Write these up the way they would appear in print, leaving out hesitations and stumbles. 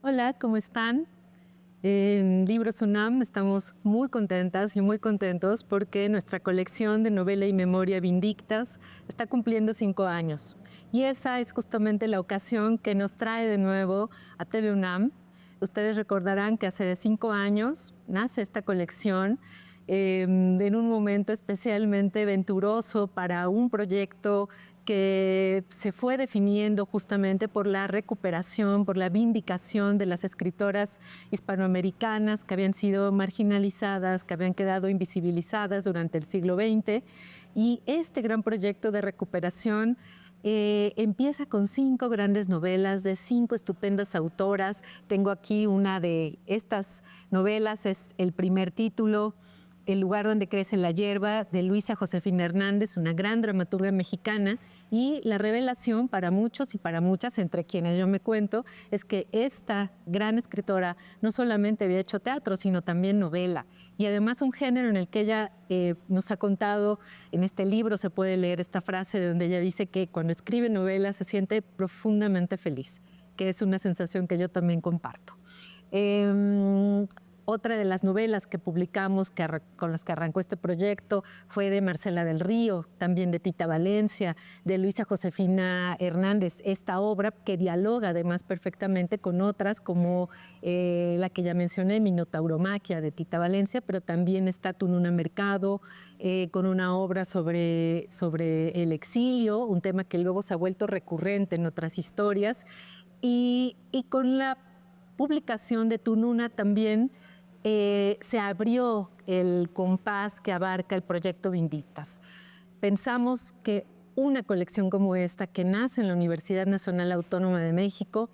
Hola, ¿cómo están? En Libros UNAM estamos muy contentas y muy contentos porque nuestra colección de novela y memoria Vindictas está cumpliendo 5 años. Y esa es justamente la ocasión que nos trae de nuevo a TV UNAM. Ustedes recordarán que hace 5 años nace esta colección en un momento especialmente venturoso para un proyecto que se fue definiendo justamente por la recuperación, por la vindicación de las escritoras hispanoamericanas que habían sido marginalizadas, que habían quedado invisibilizadas durante el siglo XX. Y este gran proyecto de recuperación empieza con 5 grandes novelas de 5 estupendas autoras. Tengo aquí una de estas novelas, es el primer título, El lugar donde crece la hierba, de Luisa Josefina Hernández, una gran dramaturga mexicana. Y la revelación para muchos y para muchas, entre quienes yo me cuento, es que esta gran escritora no solamente había hecho teatro, sino también novela. Y además un género en el que ella nos ha contado, en este libro se puede leer esta frase de donde ella dice que cuando escribe novelas se siente profundamente feliz, que es una sensación que yo también comparto. Otra de las novelas que publicamos, con las que arrancó este proyecto, fue de Marcela del Río, también de Tita Valencia, de Luisa Josefina Hernández. Esta obra que dialoga además perfectamente con otras, como la que ya mencioné, Minotauromaquia, de Tita Valencia, pero también está Tununa Mercado, con una obra sobre el exilio, un tema que luego se ha vuelto recurrente en otras historias, y con la publicación de Tununa también se abrió el compás que abarca el proyecto Vindictas. Pensamos que una colección como esta, que nace en la Universidad Nacional Autónoma de México,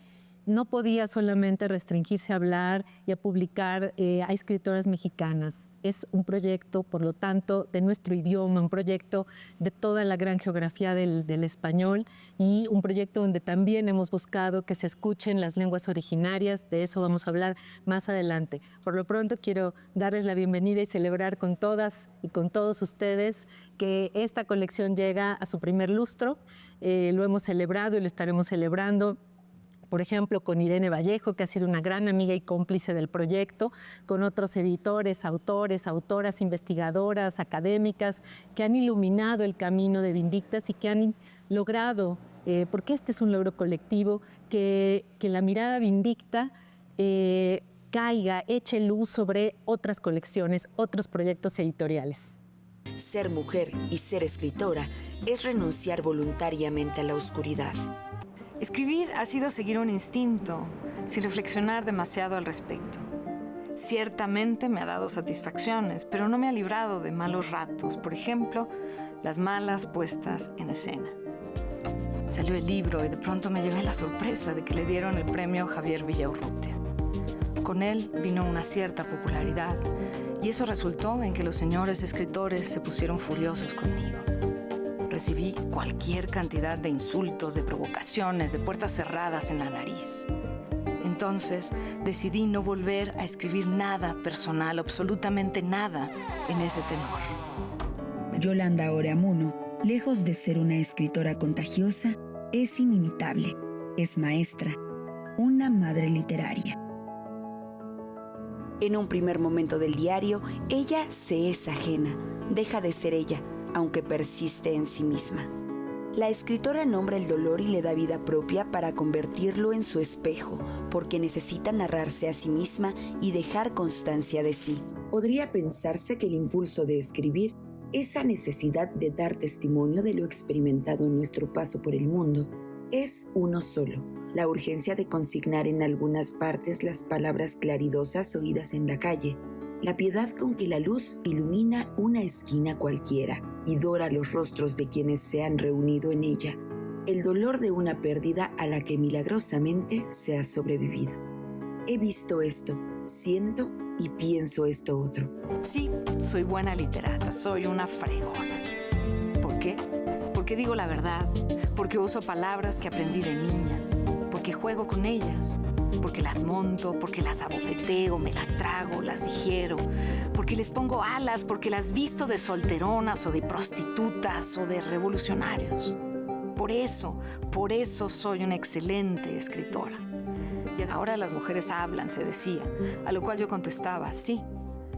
no podía solamente restringirse a hablar y a publicar a escritoras mexicanas. Es un proyecto, por lo tanto, de nuestro idioma, un proyecto de toda la gran geografía del español y un proyecto donde también hemos buscado que se escuchen las lenguas originarias. De eso vamos a hablar más adelante. Por lo pronto, quiero darles la bienvenida y celebrar con todas y con todos ustedes que esta colección llega a su primer lustro. Lo hemos celebrado y lo estaremos celebrando, por ejemplo, con Irene Vallejo, que ha sido una gran amiga y cómplice del proyecto, con otros editores, autores, autoras, investigadoras, académicas, que han iluminado el camino de Vindictas y que han logrado, porque este es un logro colectivo, que la mirada vindicta caiga, eche luz sobre otras colecciones, otros proyectos editoriales. Ser mujer y ser escritora es renunciar voluntariamente a la oscuridad. Escribir ha sido seguir un instinto, sin reflexionar demasiado al respecto. Ciertamente me ha dado satisfacciones, pero no me ha librado de malos ratos, por ejemplo, las malas puestas en escena. Salió el libro y de pronto me llevé la sorpresa de que le dieron el premio Javier Villaurrutia. Con él vino una cierta popularidad y eso resultó en que los señores escritores se pusieron furiosos conmigo. Recibí cualquier cantidad de insultos, de provocaciones, de puertas cerradas en la nariz. Entonces decidí no volver a escribir nada personal, absolutamente nada en ese tenor. Yolanda Oreamuno, lejos de ser una escritora contagiosa, es inimitable, es maestra, una madre literaria. En un primer momento del diario, ella se es ajena, deja de ser ella, aunque persiste en sí misma. La escritora nombra el dolor y le da vida propia para convertirlo en su espejo, porque necesita narrarse a sí misma y dejar constancia de sí. Podría pensarse que el impulso de escribir, esa necesidad de dar testimonio de lo experimentado en nuestro paso por el mundo, es uno solo: la urgencia de consignar en algunas partes las palabras claridosas oídas en la calle, la piedad con que la luz ilumina una esquina cualquiera y dora los rostros de quienes se han reunido en ella, el dolor de una pérdida a la que milagrosamente se ha sobrevivido. He visto esto, siento y pienso esto otro. Sí, soy buena literata, soy una fregona. ¿Por qué? Porque digo la verdad, porque uso palabras que aprendí de niña, porque juego con ellas, porque las monto, porque las abofeteo, me las trago, las digiero, porque les pongo alas, porque las visto de solteronas o de prostitutas o de revolucionarios. Por eso soy una excelente escritora. Y ahora las mujeres hablan, se decía, a lo cual yo contestaba, sí,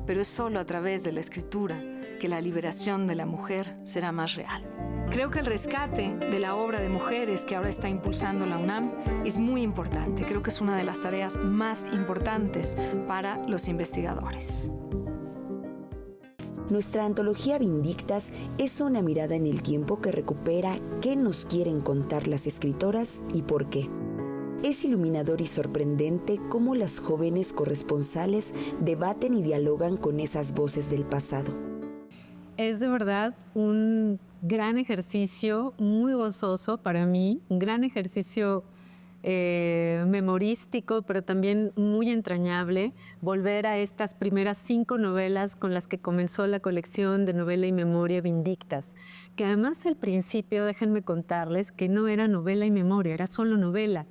pero es solo a través de la escritura que la liberación de la mujer será más real. Creo que el rescate de la obra de mujeres que ahora está impulsando la UNAM es muy importante. Creo que es una de las tareas más importantes para los investigadores. Nuestra antología Vindictas es una mirada en el tiempo que recupera qué nos quieren contar las escritoras y por qué. Es iluminador y sorprendente cómo las jóvenes corresponsales debaten y dialogan con esas voces del pasado. Es de verdad un gran ejercicio, muy gozoso para mí, un gran ejercicio memorístico, pero también muy entrañable, volver a estas primeras 5 novelas con las que comenzó la colección de novela y memoria Vindictas, que además al principio, déjenme contarles, que no era novela y memoria, era solo novela,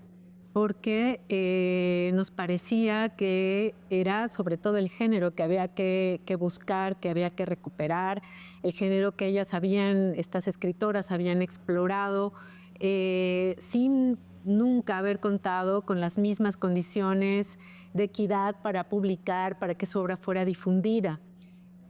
porque nos parecía que era sobre todo el género que había que buscar, que había que recuperar, el género que estas escritoras habían explorado sin nunca haber contado con las mismas condiciones de equidad para publicar, para que su obra fuera difundida.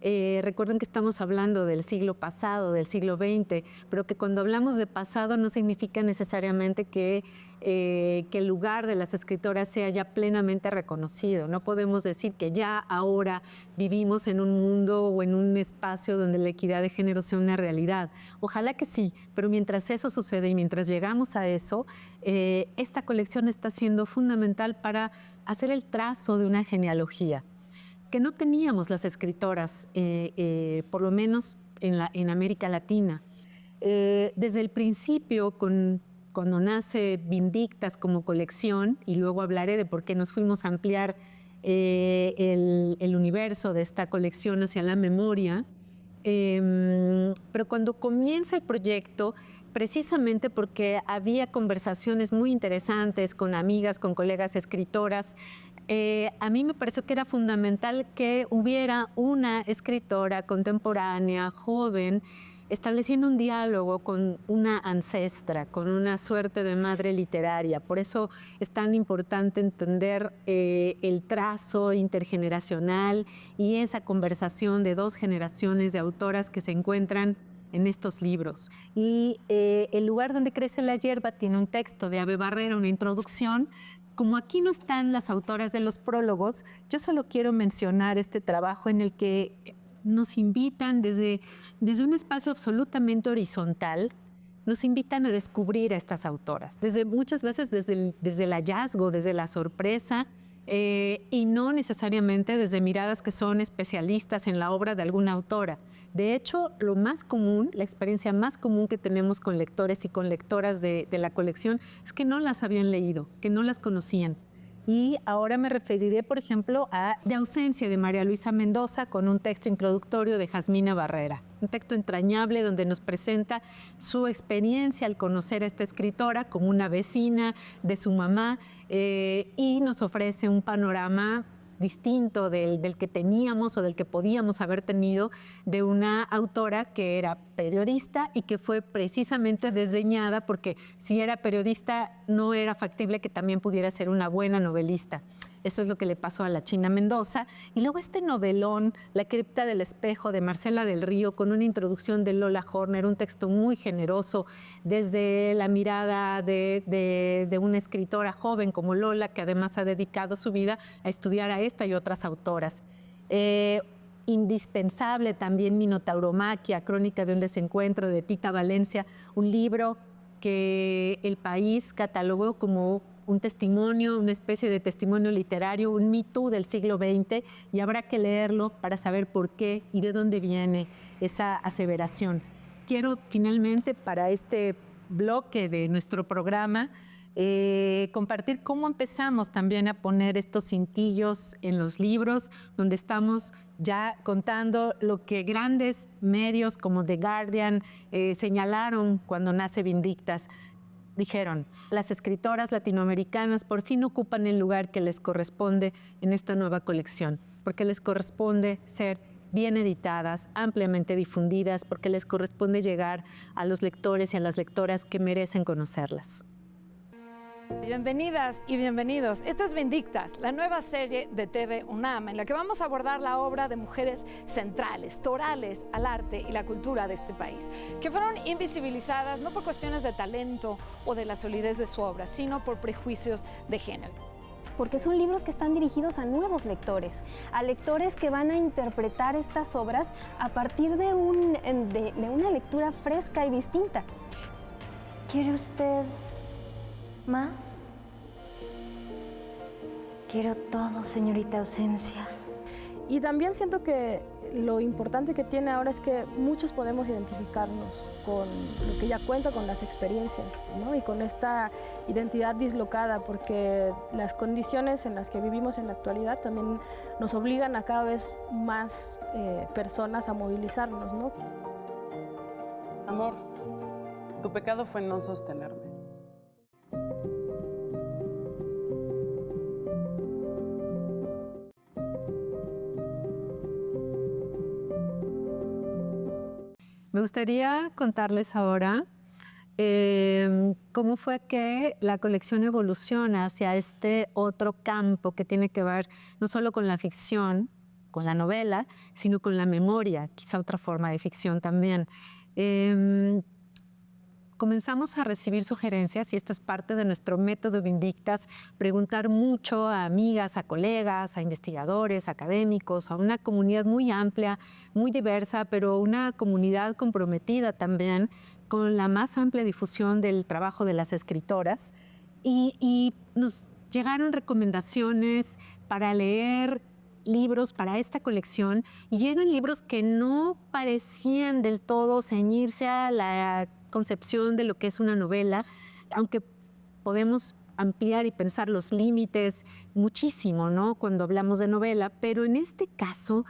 Recuerden que estamos hablando del siglo pasado, del siglo XX, pero que cuando hablamos de pasado no significa necesariamente que el lugar de las escritoras sea ya plenamente reconocido. No podemos decir que ya ahora vivimos en un mundo o en un espacio donde la equidad de género sea una realidad. Ojalá que sí, pero mientras eso sucede y mientras llegamos a eso, esta colección está siendo fundamental para hacer el trazo de una genealogía que no teníamos las escritoras, por lo menos en América Latina. Desde el principio, cuando nace Vindictas como colección, y luego hablaré de por qué nos fuimos a ampliar el universo de esta colección hacia la memoria, pero cuando comienza el proyecto, precisamente porque había conversaciones muy interesantes con amigas, con colegas escritoras, a mí me pareció que era fundamental que hubiera una escritora contemporánea, joven, estableciendo un diálogo con una ancestra, con una suerte de madre literaria. Por eso es tan importante entender el trazo intergeneracional y esa conversación de 2 generaciones de autoras que se encuentran en estos libros. Y El lugar donde crece la hierba tiene un texto de Ave Barrera, una introducción. Como aquí no están las autoras de los prólogos, yo solo quiero mencionar este trabajo en el que nos invitan desde un espacio absolutamente horizontal, nos invitan a descubrir a estas autoras, muchas veces desde el hallazgo, desde la sorpresa, y no necesariamente desde miradas que son especialistas en la obra de alguna autora. De hecho, lo más común, la experiencia más común que tenemos con lectores y con lectoras de la colección es que no las habían leído, que no las conocían. Y ahora me referiré, por ejemplo, a De ausencia de María Luisa Mendoza con un texto introductorio de Jasmina Barrera. Un texto entrañable donde nos presenta su experiencia al conocer a esta escritora como una vecina de su mamá y nos ofrece un panorama distinto del que teníamos o del que podíamos haber tenido de una autora que era periodista y que fue precisamente desdeñada porque si era periodista no era factible que también pudiera ser una buena novelista. Eso es lo que le pasó a la China Mendoza. Y luego este novelón, La cripta del espejo, de Marcela del Río, con una introducción de Lola Horner, un texto muy generoso desde la mirada de una escritora joven como Lola, que además ha dedicado su vida a estudiar a esta y otras autoras. Indispensable también Minotauromaquia, Crónica de un desencuentro, de Tita Valencia, un libro que El País catalogó como un testimonio, una especie de testimonio literario, un Me Too del siglo XX, y habrá que leerlo para saber por qué y de dónde viene esa aseveración. Quiero finalmente, para este bloque de nuestro programa, compartir cómo empezamos también a poner estos cintillos en los libros, donde estamos ya contando lo que grandes medios como The Guardian señalaron cuando nace Vindictas. Dijeron, las escritoras latinoamericanas por fin ocupan el lugar que les corresponde en esta nueva colección, porque les corresponde ser bien editadas, ampliamente difundidas, porque les corresponde llegar a los lectores y a las lectoras que merecen conocerlas. Bienvenidas y bienvenidos. Esto es Vindictas, la nueva serie de TV UNAM, en la que vamos a abordar la obra de mujeres centrales, torales al arte y la cultura de este país, que fueron invisibilizadas no por cuestiones de talento o de la solidez de su obra, sino por prejuicios de género. Porque son libros que están dirigidos a nuevos lectores, a lectores que van a interpretar estas obras a partir de una lectura fresca y distinta. ¿Quiere usted más? Quiero todo, señorita Ausencia. Y también siento que lo importante que tiene ahora es que muchos podemos identificarnos con lo que ella cuenta, con las experiencias, ¿no? Y con esta identidad dislocada, porque las condiciones en las que vivimos en la actualidad también nos obligan a cada vez más personas a movilizarnos, ¿no? Amor, tu pecado fue no sostenerme. Me gustaría contarles ahora cómo fue que la colección evoluciona hacia este otro campo que tiene que ver no solo con la ficción, con la novela, sino con la memoria, quizá otra forma de ficción también. Comenzamos a recibir sugerencias, y esto es parte de nuestro método Vindictas, preguntar mucho a amigas, a colegas, a investigadores, académicos, a una comunidad muy amplia, muy diversa, pero una comunidad comprometida también con la más amplia difusión del trabajo de las escritoras. Y nos llegaron recomendaciones para leer libros para esta colección, y eran libros que no parecían del todo ceñirse a la concepción de lo que es una novela, aunque podemos ampliar y pensar los límites muchísimo, ¿no?, cuando hablamos de novela, pero en este caso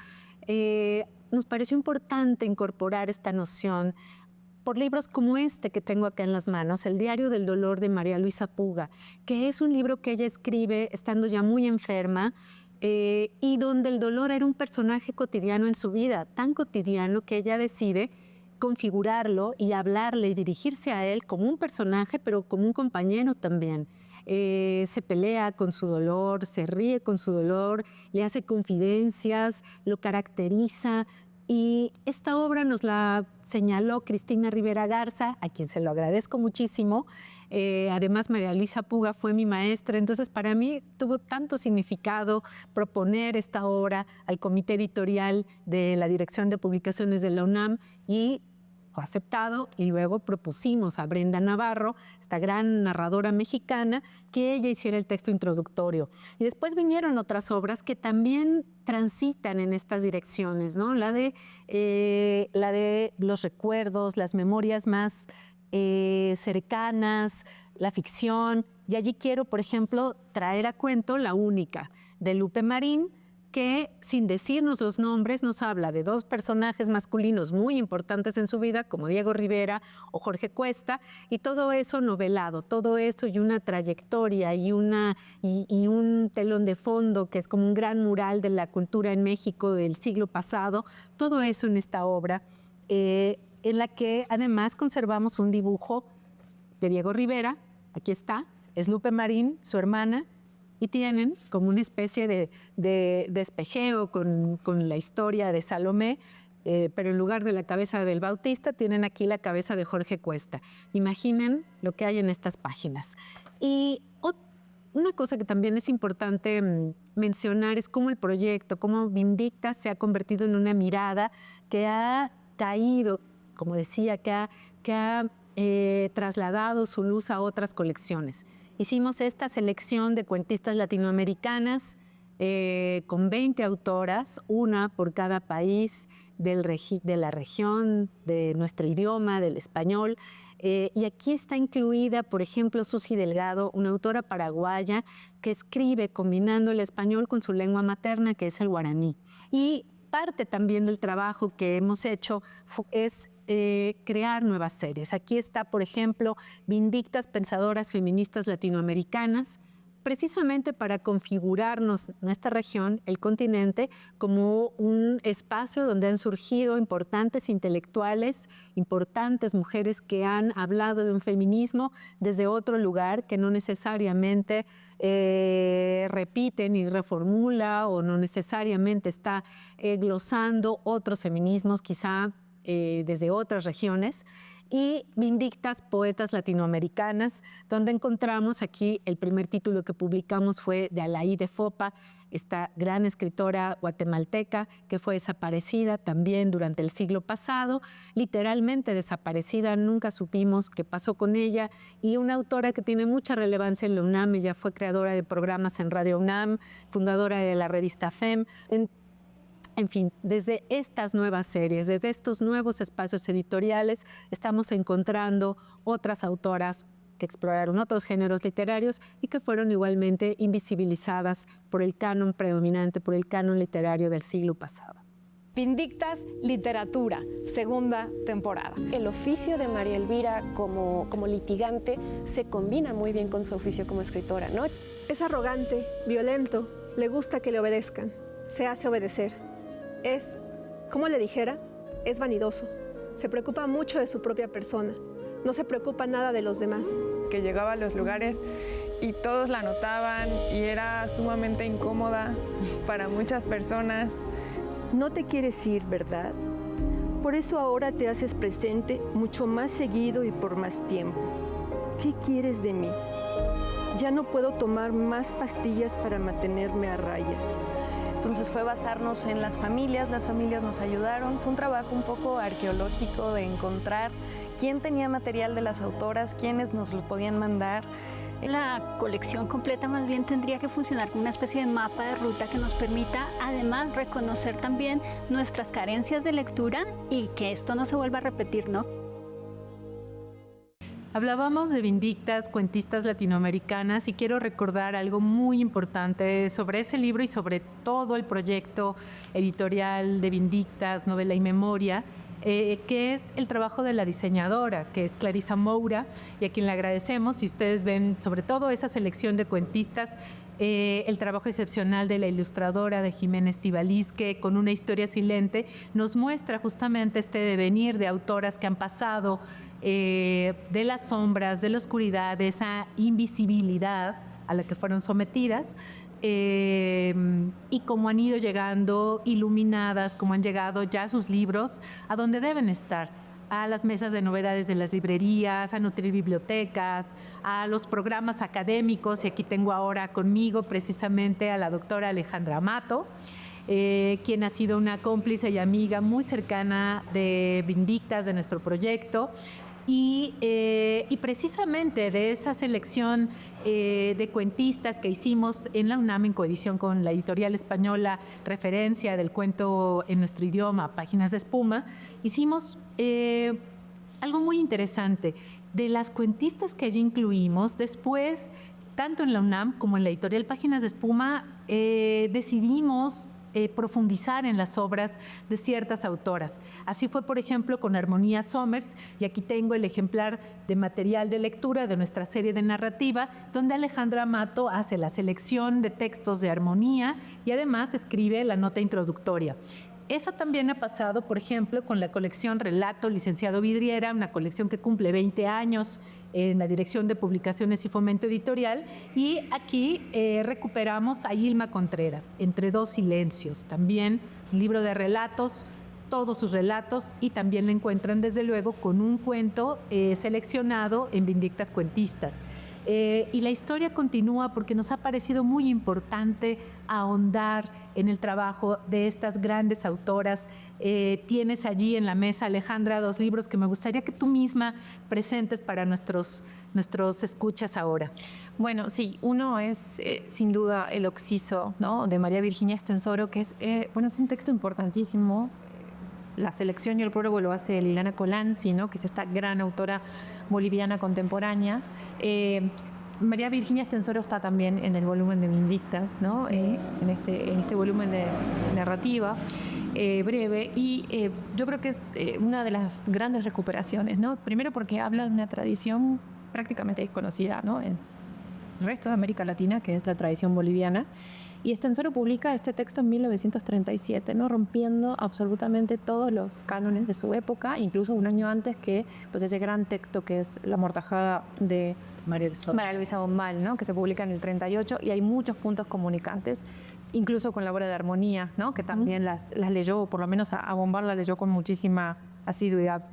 nos pareció importante incorporar esta noción por libros como este que tengo acá en las manos, El diario del dolor de María Luisa Puga, que es un libro que ella escribe estando ya muy enferma, y donde el dolor era un personaje cotidiano en su vida, tan cotidiano que ella decide configurarlo y hablarle y dirigirse a él como un personaje, pero como un compañero también. Se pelea con su dolor, se ríe con su dolor, le hace confidencias, lo caracteriza. Y esta obra nos la señaló Cristina Rivera Garza, a quien se lo agradezco muchísimo. Además, María Luisa Puga fue mi maestra, entonces para mí tuvo tanto significado proponer esta obra al comité editorial de la Dirección de Publicaciones de la UNAM, y fue aceptado, y luego propusimos a Brenda Navarro, esta gran narradora mexicana, que ella hiciera el texto introductorio. Y después vinieron otras obras que también transitan en estas direcciones, ¿no? La de los recuerdos, las memorias más cercanas, la ficción. Y allí quiero, por ejemplo, traer a cuento La única, de Lupe Marín, que sin decirnos los nombres nos habla de dos personajes masculinos muy importantes en su vida, como Diego Rivera o Jorge Cuesta, y todo eso novelado, todo eso y una trayectoria y un telón de fondo que es como un gran mural de la cultura en México del siglo pasado, todo eso en esta obra, en la que además conservamos un dibujo de Diego Rivera, aquí está, es Lupe Marín, su hermana, y tienen como una especie de espejeo con la historia de Salomé, pero en lugar de la cabeza del Bautista tienen aquí la cabeza de Jorge Cuesta. Imaginen lo que hay en estas páginas. Y una cosa que también es importante mencionar es cómo el proyecto, cómo Vindictas se ha convertido en una mirada que ha caído, como decía, que ha trasladado su luz a otras colecciones. Hicimos esta selección de cuentistas latinoamericanas con 20 autoras, una por cada país de la región, de nuestro idioma, del español. Y aquí está incluida, por ejemplo, Susi Delgado, una autora paraguaya que escribe combinando el español con su lengua materna, que es el guaraní. Y parte también del trabajo que hemos hecho es crear nuevas series. Aquí está, por ejemplo, Vindictas, pensadoras feministas latinoamericanas, precisamente para configurarnos nuestra región, el continente, como un espacio donde han surgido importantes intelectuales, importantes mujeres que han hablado de un feminismo desde otro lugar, que no necesariamente repite ni reformula o no necesariamente está glosando otros feminismos, quizá desde otras regiones. Y Vindictas, poetas latinoamericanas, donde encontramos aquí el primer título que publicamos fue de Alaí de Fopa, esta gran escritora guatemalteca que fue desaparecida también durante el siglo pasado, literalmente desaparecida, nunca supimos qué pasó con ella, y una autora que tiene mucha relevancia en la UNAM. Ella fue creadora de programas en Radio UNAM, fundadora de la revista FEM. En fin, desde estas nuevas series, desde estos nuevos espacios editoriales, estamos encontrando otras autoras que exploraron otros géneros literarios y que fueron igualmente invisibilizadas por el canon predominante, por el canon literario del siglo pasado. Vindictas, literatura, segunda temporada. El oficio de María Elvira como litigante se combina muy bien con su oficio como escritora, ¿no? Es arrogante, violento, le gusta que le obedezcan, se hace obedecer. Es, como le dijera, es vanidoso. Se preocupa mucho de su propia persona. No se preocupa nada de los demás. Que llegaba a los lugares y todos la notaban y era sumamente incómoda para muchas personas. No te quieres ir, ¿verdad? Por eso ahora te haces presente mucho más seguido y por más tiempo. ¿Qué quieres de mí? Ya no puedo tomar más pastillas para mantenerme a raya. Entonces fue basarnos en las familias nos ayudaron. Fue un trabajo un poco arqueológico de encontrar quién tenía material de las autoras, quiénes nos lo podían mandar. La colección completa más bien tendría que funcionar como una especie de mapa de ruta que nos permita además reconocer también nuestras carencias de lectura y que esto no se vuelva a repetir, ¿no? Hablábamos de Vindictas, cuentistas latinoamericanas, y quiero recordar algo muy importante sobre ese libro y sobre todo el proyecto editorial de Vindictas, Novela y Memoria, que es el trabajo de la diseñadora, que es Clarisa Moura, y a quien le agradecemos. Si ustedes ven sobre todo esa selección de cuentistas, el trabajo excepcional de la ilustradora de Jimena Estivaliz, que con una historia silente nos muestra justamente este devenir de autoras que han pasado de las sombras, de la oscuridad, de esa invisibilidad a la que fueron sometidas, y cómo han ido llegando iluminadas, cómo han llegado ya sus libros a donde deben estar, a las mesas de novedades de las librerías, a nutrir bibliotecas, a los programas académicos, y aquí tengo ahora conmigo precisamente a la doctora Alejandra Mato, quien ha sido una cómplice y amiga muy cercana de Vindictas, de nuestro proyecto, y precisamente de esa selección de cuentistas que hicimos en la UNAM en coedición con la editorial española Referencia del Cuento en Nuestro Idioma, Páginas de Espuma, hicimos algo muy interesante. De las cuentistas que allí incluimos, después, tanto en la UNAM como en la editorial Páginas de Espuma, decidimos profundizar en las obras de ciertas autoras. Así fue, por ejemplo, con Armonía Somers, y aquí tengo el ejemplar de material de lectura de nuestra serie de narrativa, donde Alejandra Mato hace la selección de textos de Armonía y además escribe la nota introductoria. Eso también ha pasado, por ejemplo, con la colección Relato, Licenciado Vidriera, una colección que cumple 20 años en la Dirección de Publicaciones y Fomento Editorial, y aquí recuperamos a Ilma Contreras, Entre dos silencios, también un libro de relatos, todos sus relatos, y también lo encuentran desde luego con un cuento seleccionado en Vindictas Cuentistas. Y la historia continúa porque nos ha parecido muy importante ahondar en el trabajo de estas grandes autoras. Tienes allí en la mesa, Alejandra, 2 libros que me gustaría que tú misma presentes para nuestros escuchas ahora. Bueno, sí, uno es sin duda El Oxiso, ¿no?, de María Virginia Estensoro, que es un texto importantísimo. La selección y el prólogo lo hace Liliana Colanzi, ¿no?, que es esta gran autora boliviana contemporánea. María Virginia Estensoro está también en el volumen de Vindictas, ¿no?, en este volumen de narrativa breve, y yo creo que es una de las grandes recuperaciones, ¿no? Primero porque habla de una tradición prácticamente desconocida, ¿no?, resto de América Latina, que es la tradición boliviana. Y Estenssoro publica este texto en 1937, ¿no? Rompiendo absolutamente todos los cánones de su época, incluso un año antes que pues, ese gran texto que es La Mortajada de María Luisa Bombal, ¿no? Que se publica en el 38, y hay muchos puntos comunicantes, incluso con la obra de armonía, ¿no? Que también las leyó, por lo menos a Bombal la leyó con muchísima asiduidad.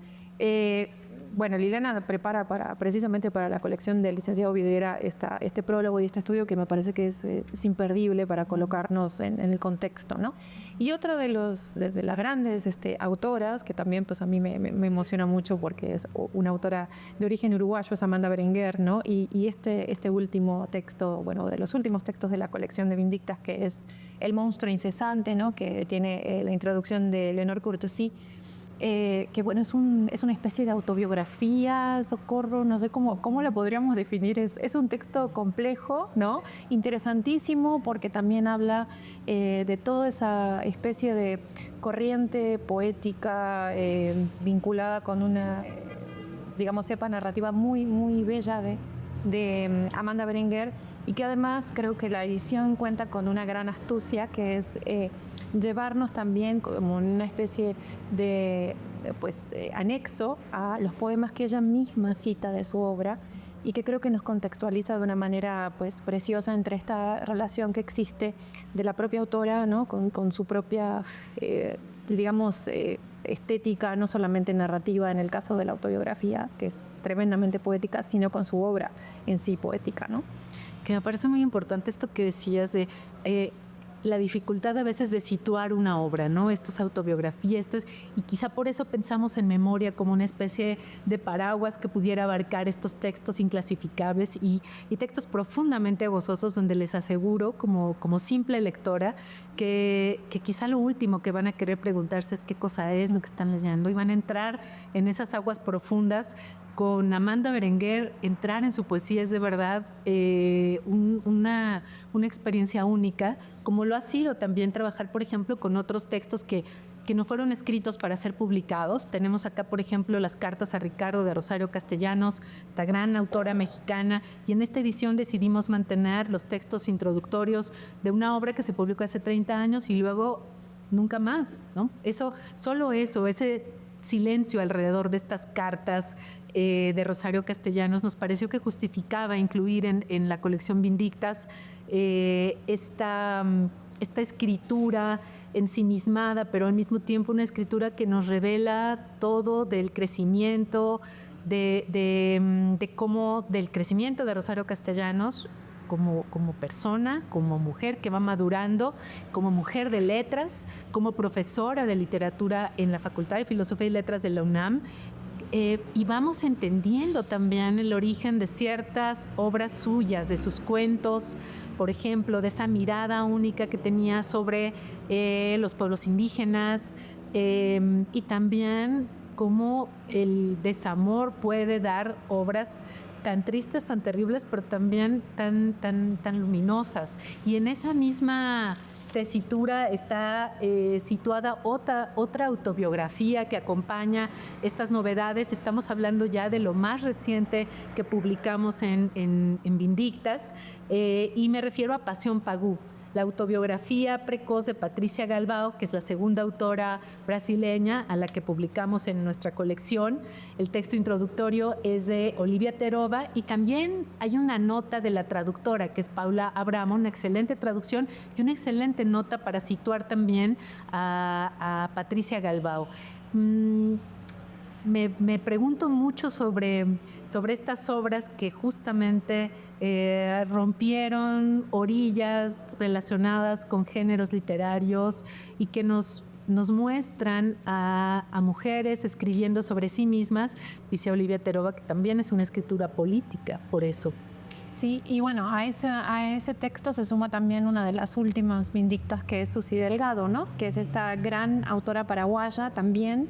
Bueno, Liliana prepara precisamente para la colección del licenciado Videra este prólogo y este estudio que me parece que es imperdible para colocarnos en el contexto, ¿no? Y otra de las grandes autoras, que también pues a mí me emociona mucho porque es una autora de origen uruguayo, es Amanda Berenguer, ¿no? Y este último texto, bueno, de los últimos textos de la colección de Vindictas, que es El monstruo incesante, ¿no? Que tiene la introducción de Leonor Courtesy, que bueno, es una especie de autobiografía, Socorro, no sé cómo la podríamos definir. Es un texto complejo, ¿no? Interesantísimo, porque también habla de toda esa especie de corriente poética vinculada con una, digamos, cepa narrativa muy, muy bella de Amanda Berenguer, y que además creo que la edición cuenta con una gran astucia, que es llevarnos también como una especie de anexo a los poemas que ella misma cita de su obra, y que creo que nos contextualiza de una manera pues preciosa entre esta relación que existe de la propia autora, ¿no? con su propia, digamos, estética, no solamente narrativa en el caso de la autobiografía, que es tremendamente poética, sino con su obra en sí poética, ¿no? Que me parece muy importante esto que decías de la dificultad a veces de situar una obra, ¿no? Esto es autobiografía, y quizá por eso pensamos en memoria como una especie de paraguas que pudiera abarcar estos textos inclasificables y textos profundamente gozosos, donde les aseguro, como simple lectora, que quizá lo último que van a querer preguntarse es qué cosa es lo que están leyendo, y van a entrar en esas aguas profundas. Con Amanda Berenguer, entrar en su poesía es de verdad una experiencia única, como lo ha sido también trabajar, por ejemplo, con otros textos que no fueron escritos para ser publicados. Tenemos acá, por ejemplo, las cartas a Ricardo de Rosario Castellanos, esta gran autora mexicana, y en esta edición decidimos mantener los textos introductorios de una obra que se publicó hace 30 años y luego nunca más, ¿no? Solo eso, ese silencio alrededor de estas cartas de Rosario Castellanos nos pareció que justificaba incluir en la colección Vindictas esta escritura ensimismada, pero al mismo tiempo una escritura que nos revela todo del crecimiento, de cómo del crecimiento de Rosario Castellanos como persona, como mujer que va madurando, como mujer de letras, como profesora de literatura en la Facultad de Filosofía y Letras de la UNAM. Y vamos entendiendo también el origen de ciertas obras suyas, de sus cuentos, por ejemplo, de esa mirada única que tenía sobre los pueblos indígenas, y también cómo el desamor puede dar obras tan tristes, tan terribles, pero también tan luminosas. Y en esa misma tesitura está situada otra autobiografía que acompaña estas novedades. Estamos hablando ya de lo más reciente que publicamos en Vindictas, y me refiero a Pasión Pagú, la autobiografía precoz de Patricia Galbao, que es la segunda autora brasileña a la que publicamos en nuestra colección. El texto introductorio es de Olivia Terova, y también hay una nota de la traductora, que es Paula Abramo, una excelente traducción y una excelente nota para situar también a Patricia Galbao. Me pregunto mucho sobre estas obras que justamente rompieron orillas relacionadas con géneros literarios y que nos muestran a mujeres escribiendo sobre sí mismas. Dice Olivia Terova que también es una escritura política, por eso. Sí, y bueno, a ese texto se suma también una de las últimas Vindictas, que es Susi Delgado, ¿no? Que es esta gran autora paraguaya también,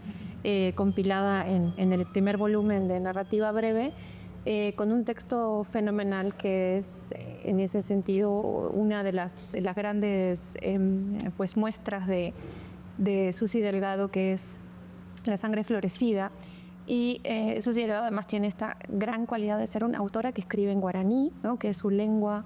compilada en el primer volumen de narrativa breve, con un texto fenomenal que es en ese sentido una de las grandes pues muestras de Susi Delgado, que es La sangre florecida, Y Susi Heredo además tiene esta gran cualidad de ser una autora que escribe en guaraní, ¿no? Que es su lengua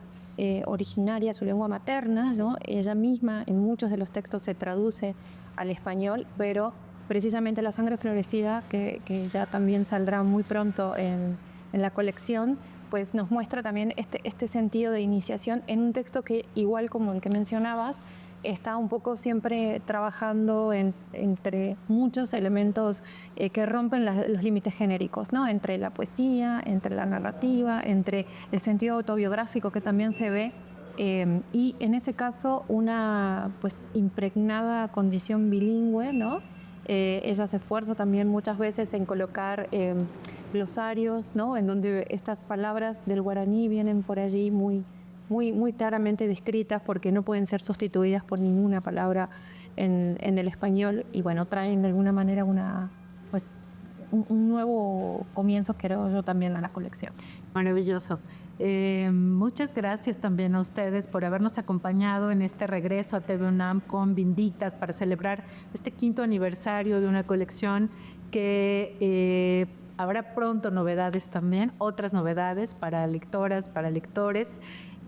originaria, su lengua materna, ¿no? Ella misma en muchos de los textos se traduce al español, pero precisamente La sangre florecida, que ya también saldrá muy pronto en la colección, pues nos muestra también este sentido de iniciación en un texto que, igual como el que mencionabas, está un poco siempre trabajando entre muchos elementos que rompen los límites genéricos, ¿no? Entre la poesía, entre la narrativa, entre el sentido autobiográfico que también se ve, y en ese caso una pues impregnada condición bilingüe, ¿no? Ella se esfuerza también muchas veces en colocar glosarios, ¿no? En donde estas palabras del guaraní vienen por allí muy claramente descritas, porque no pueden ser sustituidas por ninguna palabra en el español, y bueno, traen de alguna manera un nuevo comienzo, creo yo, también a la colección. Maravilloso. Muchas gracias también a ustedes por habernos acompañado en este regreso a TV UNAM con Vindictas para celebrar este 5º aniversario de una colección que habrá pronto novedades también, otras novedades para lectoras, para lectores,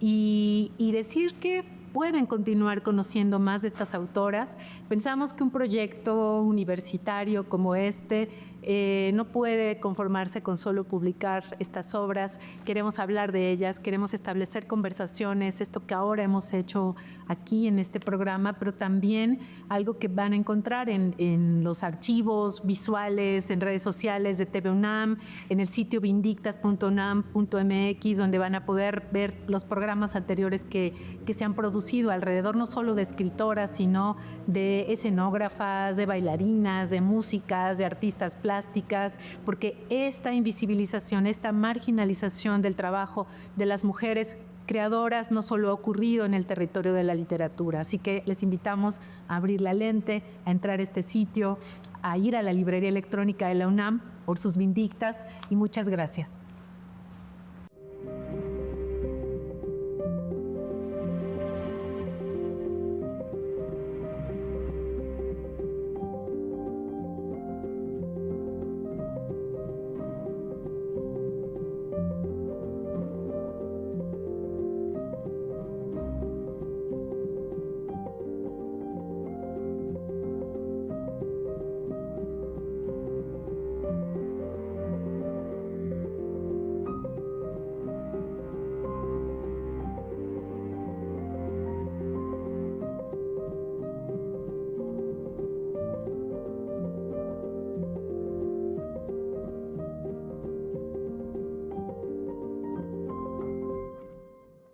y decir que pueden continuar conociendo más de estas autoras. Pensamos que un proyecto universitario como este no puede conformarse con solo publicar estas obras. Queremos hablar de ellas, queremos establecer conversaciones, esto que ahora hemos hecho aquí en este programa, pero también algo que van a encontrar en los archivos visuales, en redes sociales de TV UNAM, en el sitio vindictas.unam.mx, donde van a poder ver los programas anteriores que se han producido alrededor, no solo de escritoras, sino de escenógrafas, de bailarinas, de músicas, de artistas plásticas, porque esta invisibilización, esta marginalización del trabajo de las mujeres creadoras no solo ha ocurrido en el territorio de la literatura. Así que les invitamos a abrir la lente, a entrar a este sitio, a ir a la librería electrónica de la UNAM por sus Vindictas, y muchas gracias.